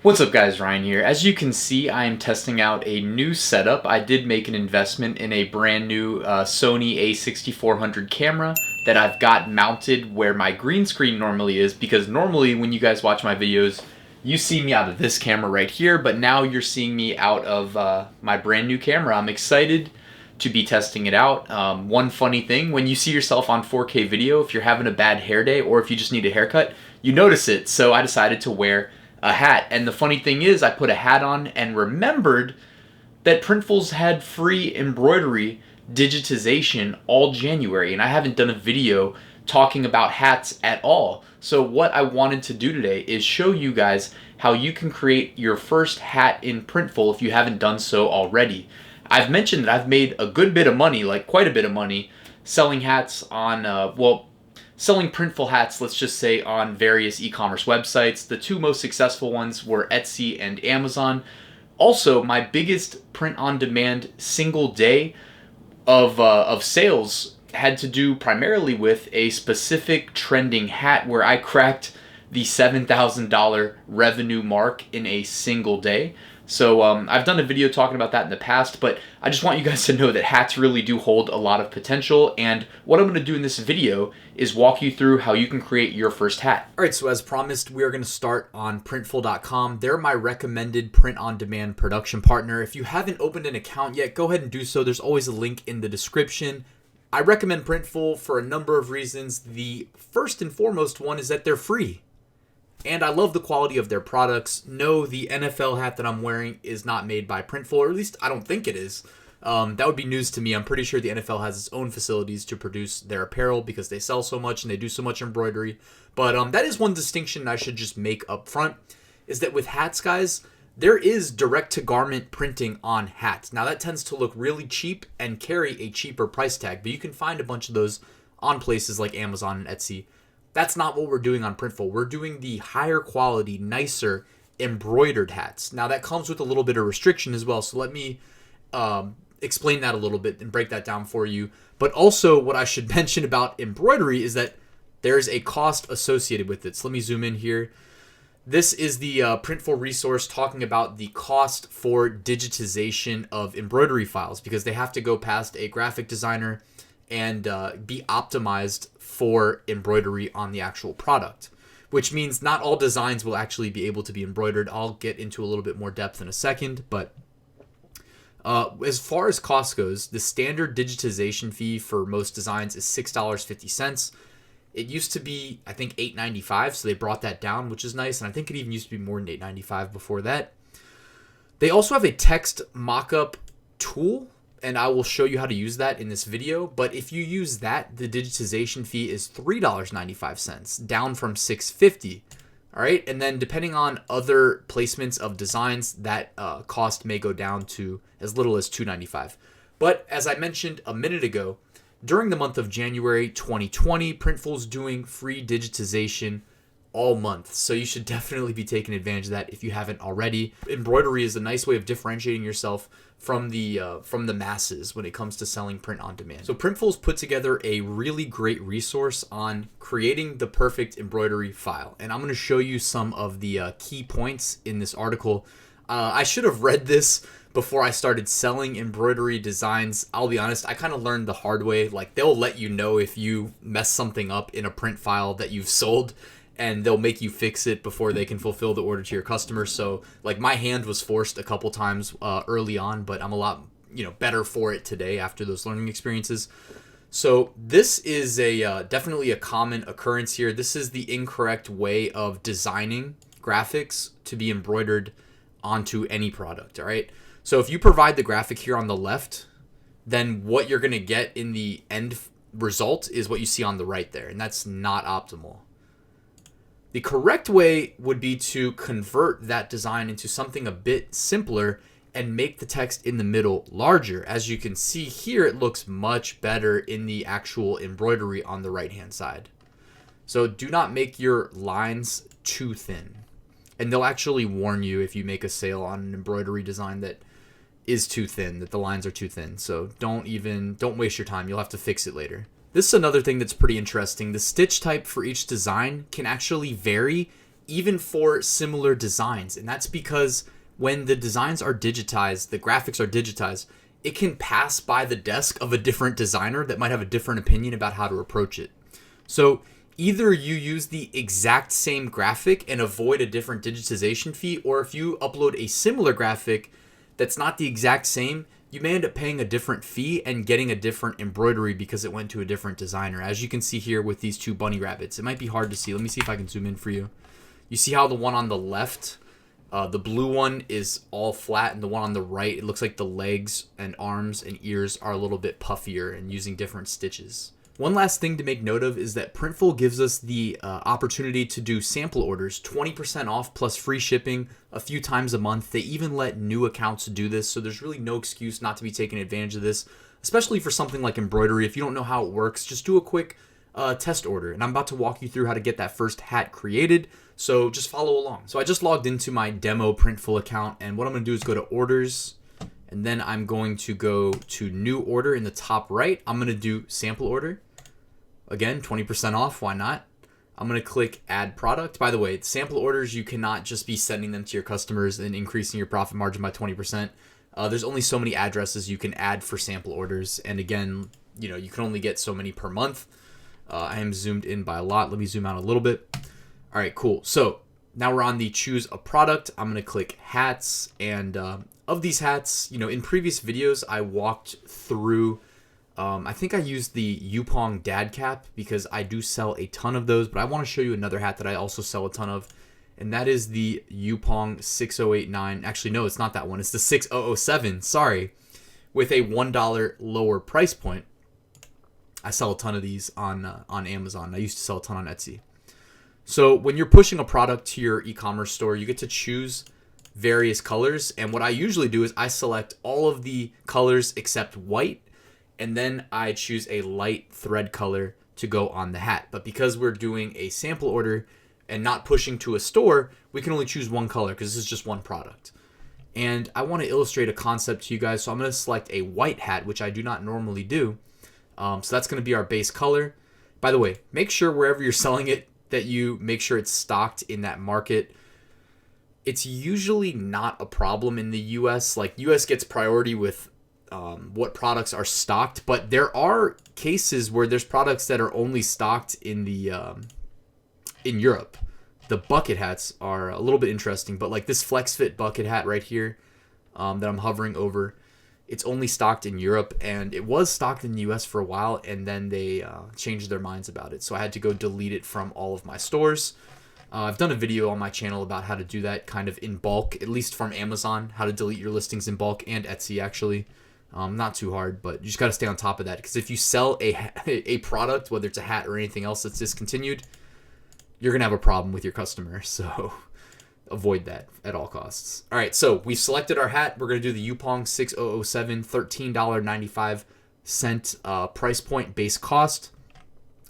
What's up guys, Ryan here. As you can see, I am testing out a new setup. I did make an investment in a brand new Sony a6400 camera that I've got mounted where my green screen normally is, because normally when you guys watch my videos, you see me out of this camera right here, but now you're seeing me out of my brand new camera. I'm excited to be testing it out. One funny thing, when you see yourself on 4K video, if you're having a bad hair day or if you just need a haircut, you notice it. So I decided to wear a hat. And the funny thing is, I put a hat on and remembered that Printful's had free embroidery digitization all January, and I haven't done a video talking about hats at all. So what I wanted to do today is show you guys how you can create your first hat in Printful if you haven't done so already. I've mentioned that I've made a good bit of money, like quite a bit of money, selling hats on, selling Printful hats, let's just say, on various e-commerce websites. The two most successful ones were Etsy and Amazon. Also, my biggest print-on-demand single day of sales had to do primarily with a specific trending hat where I cracked the $7,000 revenue mark in a single day. So I've done a video talking about that in the past, but I just want you guys to know that hats really do hold a lot of potential, and what I'm going to do in this video is walk you through how you can create your first hat. Alright, so as promised, we are going to start on Printful.com. They're my recommended print-on-demand production partner. If you haven't opened an account yet, go ahead and do so. There's always a link in the description. I recommend Printful for a number of reasons. The first and foremost one is that they're free. And I love the quality of their products. No, the NFL hat that I'm wearing is not made by Printful, or at least I don't think it is. That would be news to me. I'm pretty sure the NFL has its own facilities to produce their apparel because they sell so much and they do so much embroidery. But that is one distinction I should just make up front, is that with hats, guys, there is direct-to-garment printing on hats. Now, that tends to look really cheap and carry a cheaper price tag, but you can find a bunch of those on places like Amazon and Etsy. That's not what we're doing on Printful. We're doing the higher quality, nicer, embroidered hats. Now, that comes with a little bit of restriction as well, so let me explain that a little bit and break that down for you. But also, what I should mention about embroidery is that there's a cost associated with it. So let me zoom in here. This is the Printful resource talking about the cost for digitization of embroidery files, because they have to go past a graphic designer and be optimized for embroidery on the actual product, which means not all designs will actually be able to be embroidered. I'll get into a little bit more depth in a second, but as far as cost goes, the standard digitization fee for most designs is $6.50. It used to be, I think, $8.95, so they brought that down, which is nice, and I think it even used to be more than $8.95 before that. They also have a text mockup tool, and I will show you how to use that in this video. But if you use that, the digitization fee is $3.95, down from $6.50. All right, and then depending on other placements of designs, that cost may go down to as little as $2.95. But as I mentioned a minute ago, during the month of January 2020, Printful's doing free digitization all month, so you should definitely be taking advantage of that if you haven't already. Embroidery is a nice way of differentiating yourself from the masses when it comes to selling print on demand. So Printful's put together a really great resource on creating the perfect embroidery file, and I'm going to show you some of the key points in this article. I should have read this before I started selling embroidery designs. I'll be honest, I kind of learned the hard way. Like, they'll let you know if you mess something up in a print file that you've sold, and they'll make you fix it before they can fulfill the order to your customer. So, like, my hand was forced a couple times early on, but I'm a lot, better for it today after those learning experiences. So this is a definitely a common occurrence here. This is the incorrect way of designing graphics to be embroidered onto any product, all right? So if you provide the graphic here on the left, then what you're going to get in the end result is what you see on the right there, and that's not optimal. The correct way would be to convert that design into something a bit simpler and make the text in the middle larger. As you can see here, it looks much better in the actual embroidery on the right-hand side. So do not make your lines too thin. And they'll actually warn you if you make a sale on an embroidery design that is too thin, that the lines are too thin. So don't waste your time. You'll have to fix it later. This is another thing that's pretty interesting. The stitch type for each design can actually vary even for similar designs. And that's because when the designs are digitized, the graphics are digitized, it can pass by the desk of a different designer that might have a different opinion about how to approach it. So either you use the exact same graphic and avoid a different digitization fee, or if you upload a similar graphic that's not the exact same, you may end up paying a different fee and getting a different embroidery because it went to a different designer. As you can see here with these two bunny rabbits, it might be hard to see. Let me see if I can zoom in for you. You see how the one on the left, the blue one is all flat, and the one on the right, it looks like the legs and arms and ears are a little bit puffier and using different stitches. One last thing to make note of is that Printful gives us the opportunity to do sample orders, 20% off plus free shipping a few times a month. They even let new accounts do this, so there's really no excuse not to be taking advantage of this, especially for something like embroidery. If you don't know how it works, just do a quick test order, and I'm about to walk you through how to get that first hat created, so just follow along. So I just logged into my demo Printful account, and what I'm going to do is go to orders, and then I'm going to go to new order in the top right. I'm going to do sample order. Again, 20% off, why not? I'm going to click add product. By the way, sample orders, you cannot just be sending them to your customers and increasing your profit margin by 20%. There's only so many addresses you can add for sample orders. And again, you can only get so many per month. I am zoomed in by a lot. Let me zoom out a little bit. All right, cool. So now we're on the choose a product. I'm going to click hats. And of these hats, in previous videos, I walked through, I think I used the Yupong dad cap because I do sell a ton of those, but I want to show you another hat that I also sell a ton of. And that is the Yupong 6089. Actually, no, it's not that one. It's the 6007, sorry, with a $1 lower price point. I sell a ton of these on Amazon. I used to sell a ton on Etsy. So when you're pushing a product to your e-commerce store, you get to choose various colors. And what I usually do is I select all of the colors except white, and then I choose a light thread color to go on the hat. But because we're doing a sample order and not pushing to a store, we can only choose one color because this is just one product. And I want to illustrate a concept to you guys, so I'm going to select a white hat, which I do not normally do. So that's going to be our base color. By the way, make sure wherever you're selling it that you make sure it's stocked in that market. It's usually not a problem in the US. Like, US gets priority with what products are stocked, but there are cases where there's products that are only stocked in the in Europe. The bucket hats are a little bit interesting, but like this Flex Fit bucket hat right here that I'm hovering over, it's only stocked in Europe, and it was stocked in the US for a while, and then they changed their minds about it. So I had to go delete it from all of my stores. I've done a video on my channel about how to do that kind of in bulk, at least from Amazon, how to delete your listings in bulk, and Etsy actually. Not too hard, but you just got to stay on top of that, because if you sell a product, whether it's a hat or anything else that's discontinued, you're going to have a problem with your customer. So avoid that at all costs. All right, so we've selected our hat. We're going to do the Yupong 6007, $13.95 price point base cost,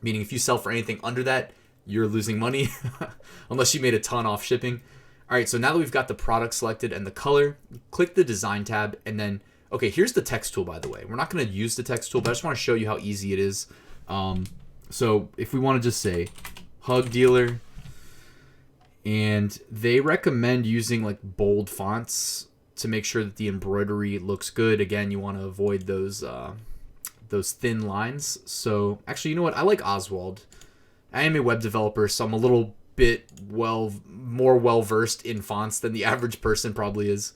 meaning if you sell for anything under that, you're losing money unless you made a ton off shipping. All right, so now that we've got the product selected and the color, click the design tab, and then, okay, here's the text tool, by the way. We're not going to use the text tool, but I just want to show you how easy it is. So if we want to just say Hogue dealer, and they recommend using like bold fonts to make sure that the embroidery looks good. Again, you want to avoid those thin lines. So actually, you know what? I like Oswald. I am a web developer, so I'm a little bit more well-versed in fonts than the average person probably is.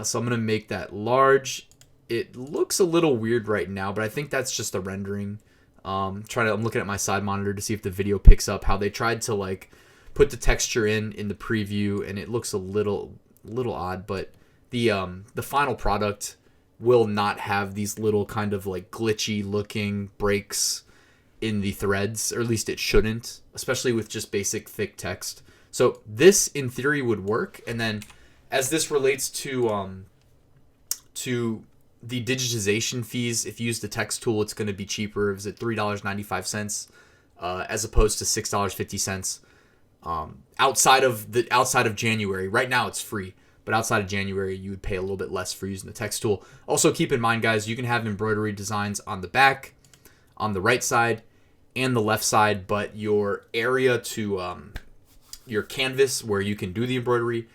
So I'm going to make that large. It looks a little weird right now, but I think that's just the rendering. I'm looking at my side monitor to see if the video picks up how they tried to like put the texture in the preview, and it looks a little odd, but the final product will not have these little kind of like glitchy looking breaks in the threads, or at least it shouldn't, especially with just basic thick text. So this in theory would work. And then as this relates to the digitization fees, if you use the text tool, it's going to be cheaper. Is it $3.95 as opposed to $6.50 outside of January? Right now it's free, but outside of January you would pay a little bit less for using the text tool. Also keep in mind, guys, you can have embroidery designs on the back, on the right side, and the left side, but your area to your canvas where you can do the embroidery,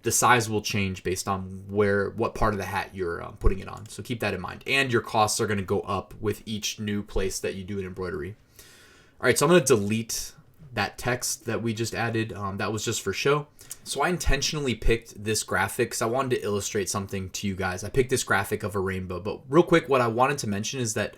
the size will change based on what part of the hat you're putting it on. So keep that in mind. And your costs are going to go up with each new place that you do an embroidery. All right, so I'm going to delete that text that we just added. That was just for show. So I intentionally picked this graphic because I wanted to illustrate something to you guys. I picked this graphic of a rainbow. But real quick, what I wanted to mention is that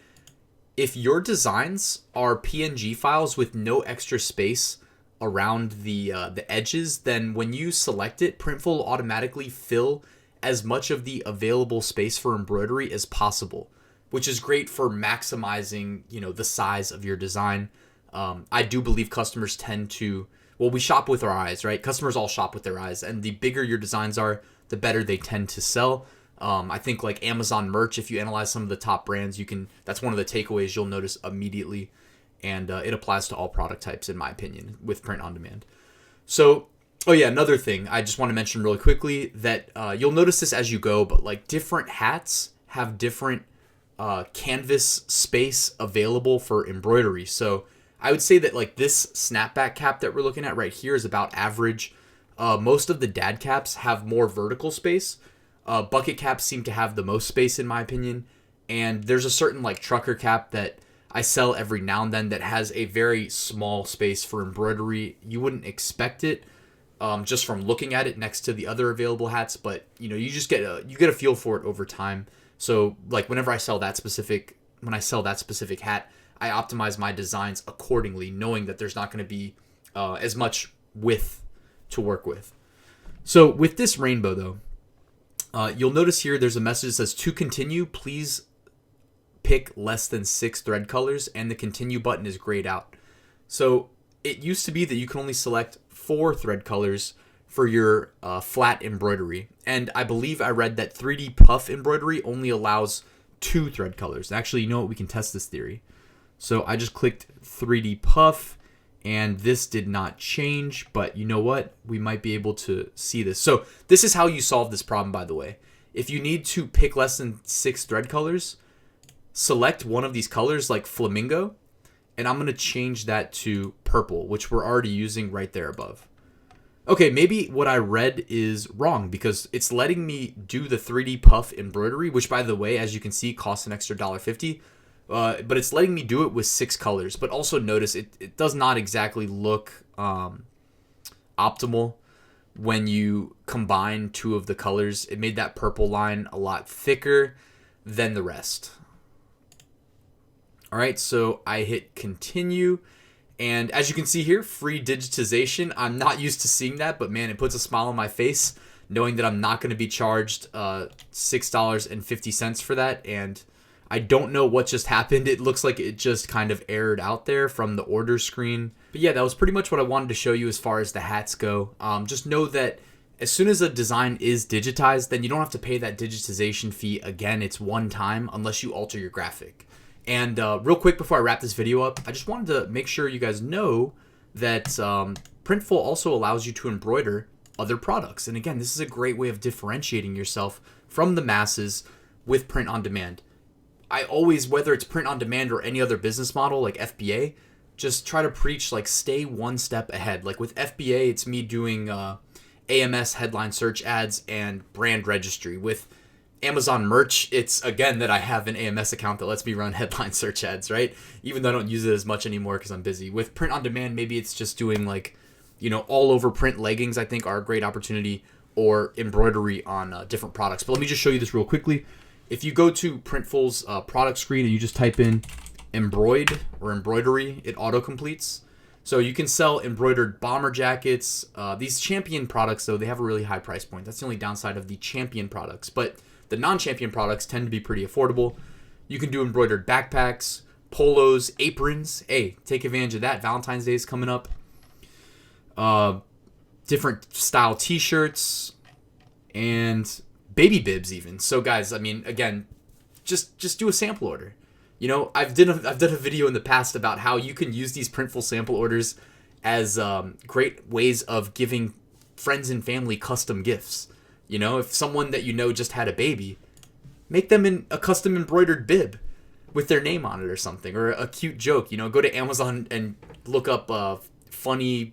if your designs are PNG files with no extra space around the edges, then when you select it, Printful will automatically fill as much of the available space for embroidery as possible, which is great for maximizing, the size of your design. I do believe customers tend to, we shop with our eyes, right? Customers all shop with their eyes, and the bigger your designs are, the better they tend to sell. I think like Amazon merch, if you analyze some of the top brands, that's one of the takeaways you'll notice immediately. And it applies to all product types, in my opinion, with print on demand. So, another thing I just want to mention really quickly that you'll notice this as you go, but like different hats have different canvas space available for embroidery. So I would say that like this snapback cap that we're looking at right here is about average. Most of the dad caps have more vertical space. Bucket caps seem to have the most space, in my opinion. And there's a certain like trucker cap that I sell every now and then that has a very small space for embroidery. You wouldn't expect it just from looking at it next to the other available hats, but you just get a feel for it over time. So like whenever I sell that specific hat, I optimize my designs accordingly, knowing that there's not going to be as much width to work with. So with this rainbow though, you'll notice here there's a message that says, to continue, please pick less than 6 thread colors, and the continue button is grayed out. So it used to be that you can only select 4 thread colors for your flat embroidery. And I believe I read that 3D puff embroidery only allows 2 thread colors. Actually, you know what? We can test this theory. So I just clicked 3D puff, and this did not change, but you know what? We might be able to see this. So this is how you solve this problem, by the way. If you need to pick less than 6 thread colors, select one of these colors like flamingo, and I'm going to change that to purple, which we're already using right there above. Okay, maybe what I read is wrong because it's letting me do the 3D puff embroidery, which by the way, as you can see, costs an extra $1.50. But it's letting me do it with 6 colors. But also notice it does not exactly look optimal when you combine 2 of the colors. It made that purple line a lot thicker than the rest. All right, so I hit continue. And as you can see here, free digitization. I'm not used to seeing that, but man, it puts a smile on my face knowing that I'm not going to be charged $6.50 for that. And I don't know what just happened. It looks like it just kind of errored out there from the order screen. But yeah, that was pretty much what I wanted to show you as far as the hats go. Just know that as soon as a design is digitized, then you don't have to pay that digitization fee again. It's one time unless you alter your graphic. And real quick before I wrap this video up, I just wanted to make sure you guys know that Printful also allows you to embroider other products. And again, this is a great way of differentiating yourself from the masses with print on demand. I always, whether it's print on demand or any other business model like FBA, just try to preach like stay one step ahead. Like with FBA, it's me doing AMS headline search ads and brand registry. With Amazon merch, it's again that I have an AMS account that lets me run headline search ads, right? Even though I don't use it as much anymore because I'm busy. With print on demand, maybe it's just doing like, all over print leggings, I think are a great opportunity, or embroidery on different products. But let me just show you this real quickly. If you go to Printful's product screen and you just type in embroid or embroidery, it auto-completes. So you can sell embroidered bomber jackets. These champion products, though, they have a really high price point. That's the only downside of the champion products. But the non-champion products tend to be pretty affordable. You can do embroidered backpacks, polos, aprons. Hey, take advantage of that. Valentine's Day is coming up. Different style t-shirts and baby bibs even. So guys, I mean, again, just do a sample order. I've done a video in the past about how you can use these Printful sample orders as great ways of giving friends and family custom gifts. If someone that just had a baby, make them in a custom embroidered bib with their name on it or something, or a cute joke. Go to Amazon and look up funny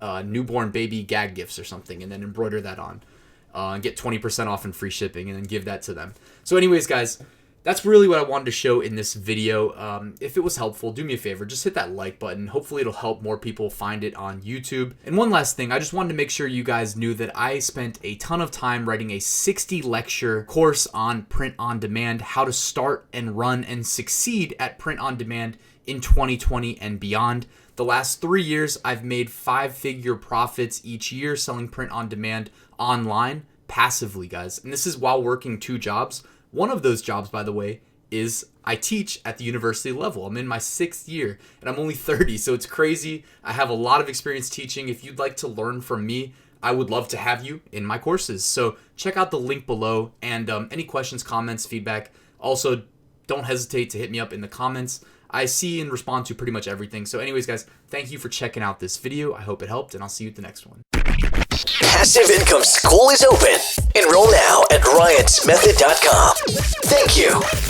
newborn baby gag gifts or something, and then embroider that on, and get 20% off and free shipping, and then give that to them. So anyways, guys, that's really what I wanted to show in this video. If it was helpful, do me a favor, just hit that like button. Hopefully it'll help more people find it on YouTube. And one last thing, I just wanted to make sure you guys knew that I spent a ton of time writing a 60 lecture course on print on demand, how to start and run and succeed at print on demand in 2020 and beyond. The last 3 years, I've made 5-figure profits each year selling print on demand online passively, guys. And this is while working 2 jobs. One of those jobs, by the way, is I teach at the university level. I'm in my 6th year and I'm only 30, so it's crazy. I have a lot of experience teaching. If you'd like to learn from me, I would love to have you in my courses. So check out the link below, and any questions, comments, feedback. Also, don't hesitate to hit me up in the comments. I see and respond to pretty much everything. So anyways, guys, thank you for checking out this video. I hope it helped, and I'll see you at the next one. Passive Income School is open. Enroll now at RyansMethod.com. Thank you.